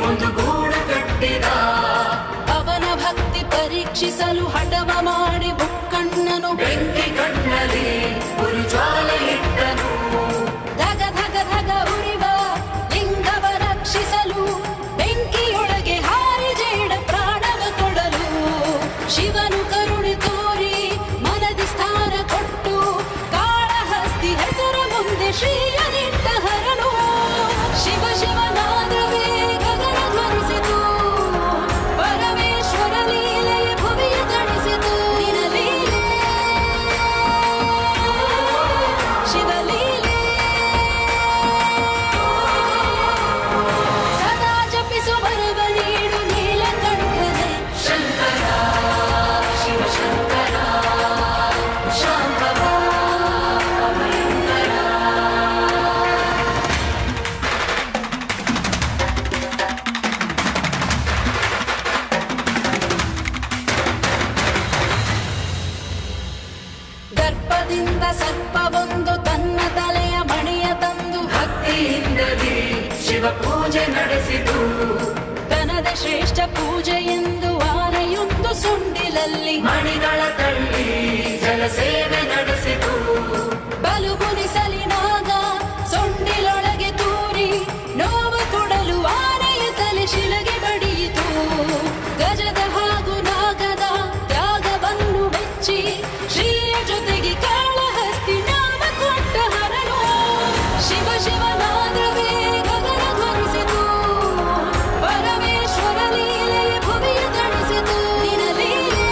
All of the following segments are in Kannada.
ಒಂದು ಗೂಡು ಕಟ್ಟಿದ. ಅವನ ಭಕ್ತಿ ಪರೀಕ್ಷಿಸಲು ಹಠವ ಮಾಡಿ ಮುಕ್ಕಣ್ಣನು ಬೆಂಕಿ ಕಣ್ಣಲ್ಲಿ ಉರಿ ಜ್ವಾಲೆ ಇಟ್ಟನು. ಧಗ ಧಗ ಧಗ ಉರಿವ ಲಿಂಗವ ರಕ್ಷಿಸಲು ಬೆಂಕಿಯೊಳಗೆ ಹಾರಿ ಜೇಡ ಪ್ರಾಣವ ಕೊಡಲು ಶಿವನು ಕರುಣೆ ತೋರಿ ಮನದಿ ಸ್ಥಾನ ಕೊಟ್ಟು ಕಾಳಹಸ್ತಿ ಹೆಸರ ಮುಂದೆ ಶ್ರೀಯನಿಟ್ಟ ಹರನು. ಶಿವ ಶಿವನಾದವೇ ಗಗನ ಧ್ವನಿಸಿತು, ಪರಮೇಶ್ವರ ಲೀಲೆಯ ಭುವಿಯ ತಣಿಸಿತು. ನಿನ ಲೀಲೆ ಶಿವಲೀಲೆ ಸದಾ ಜಪಿಸು ಬರವ ನೀಡು ನೀಲಕಂಠನೆ. ಶಂಕರ ಶಿವಶಂಕರ ಶಾಂತವ ಅಭಯಂಕರ. ದರ್ಪದಿಂದ ಸರ್ಪವೊಂದು ತನ್ನ ತಲೆಯ ಮಣಿಯ ತಂದು ಭಕ್ತಿಯಿಂದಲೇ ಶಿವ ಪೂಜೆ ನಡೆಸಿತು. ತನದ ಶ್ರೇಷ್ಠ ಪೂಜೆ ಎಂದು ಆನೆಯೊಂದು ಸುಂಡಿಲಲ್ಲಿ ಮಣಿಗಳ ತಳ್ಳಿ ಜಲಸೇವೆ ನಡೆಸಿತು. ಬಲು ಗುಣಿಸಲಿನಾಗ ಸೊಂಡಿಲೊಳಗೆ ತೂರಿ ನೋವು ಕೊಡಲು ಆನೆಯ ತಲೆ ಶಿಲೆಗೆ ಬಡಿಯಿತು. ಗಜದ ಹಾಗೂ ನಾಗದ ತ್ಯಾಗವನ್ನು ಮೆಚ್ಚಿ ಶ್ರೀಯ ಜೊತೆಗೆ ಕಾಳಹಸ್ತಿ ನಾಮ ಕೊಟ್ಟ ಹರನು. ಶಿವ ಶಿವನಾದವೇ ಗಗನ ಧ್ವನಿಸಿತು, ಪರಮೇಶ್ವರ ಲೀಲೆಯ ಭುವಿಯ ತಣಿಸಿತು. ನಿನ ಲೀಲೆ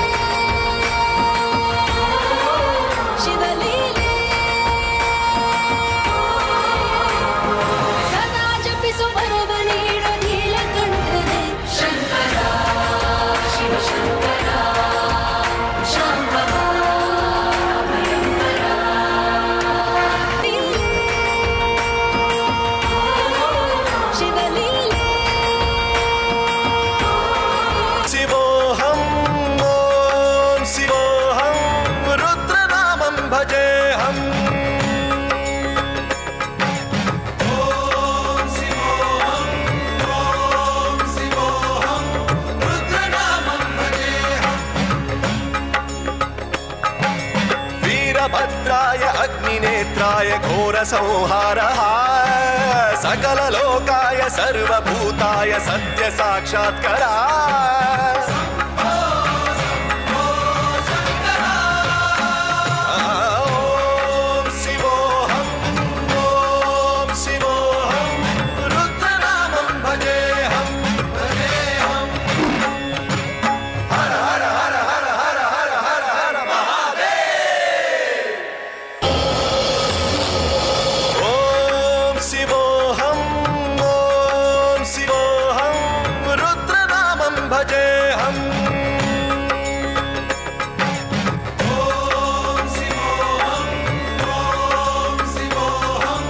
ಶಿವಲೀಲೆ ಸದಾ ಜಪಿಸು ಬರವ ನೀಡು ನೀಲಕಂಠನೆ. ಶಂಕರ ಶಿವಶಂಕರ ಶಾಂತವ ಅಭಯಂಕರ. ಲೀಲೆ ಶಿವಲೀಲೆ ಶಿವೋಹಂ ಓಂ ಶಿವೋಹಂ ರುದ್ರನಾಮಂ ಭಜೇಹಂ. ಓಂ ಶಿವೋಹಂ ಓಂ ಶಿವೋಹಂ ರುದ್ರನಾಮಂ ಭಜೇಹಂ. ವೀರಭದ್ರಾಯ ಅಗ್ನಿನೇತ್ರಾಯ ಘೋರ ಸಂಹಾರಃ ಸಕಲ ಲೋಕಾಯ ಸರ್ವಭೂತಾಯ ಸತ್ಯ ಸಾಕ್ಷಾತ್ಕರ. ಓಂ ಶಿವೋಹಂ ಓಂ ಶಿವೋಹಂ ರುದ್ರನಾಮಂ ಭಜೇಹಂ ಭಜೇಹಂ. ಹರ ಹರ ಹರ ಹರ ಹರ ಹರ ಹರ ಹರ ಮಹಾದೇವ್. ಓಂ ಶಿವೋಹಂ ಓಂ ಶಿವೋಹಂ ರುದ್ರನಾಮಂ ಭಜೇಹಂ. ಓಂ ಶಿವೋಹಂ ಓಂ ಶಿವೋಹಂ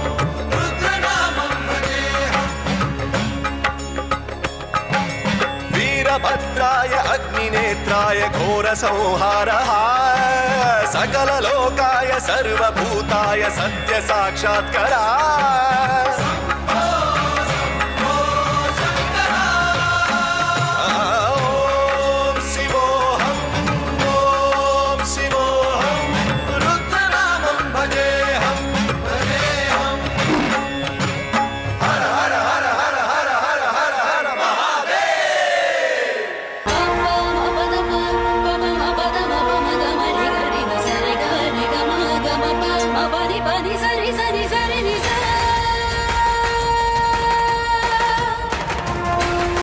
ರುದ್ರನಾಮಂ ಭಜೇಹಂ. ವೀರಭದ್ರಾಯ ಅಗ್ನಿನೇತ್ರಾಯ ಘೋರ ಸಂಹಾರಃ ಸಕಲ ಲೋಕಾಯ ಸರ್ವಭೂತಾಯ ಸತ್ಯ ಸಾಕ್ಷಾತ್ಕರ.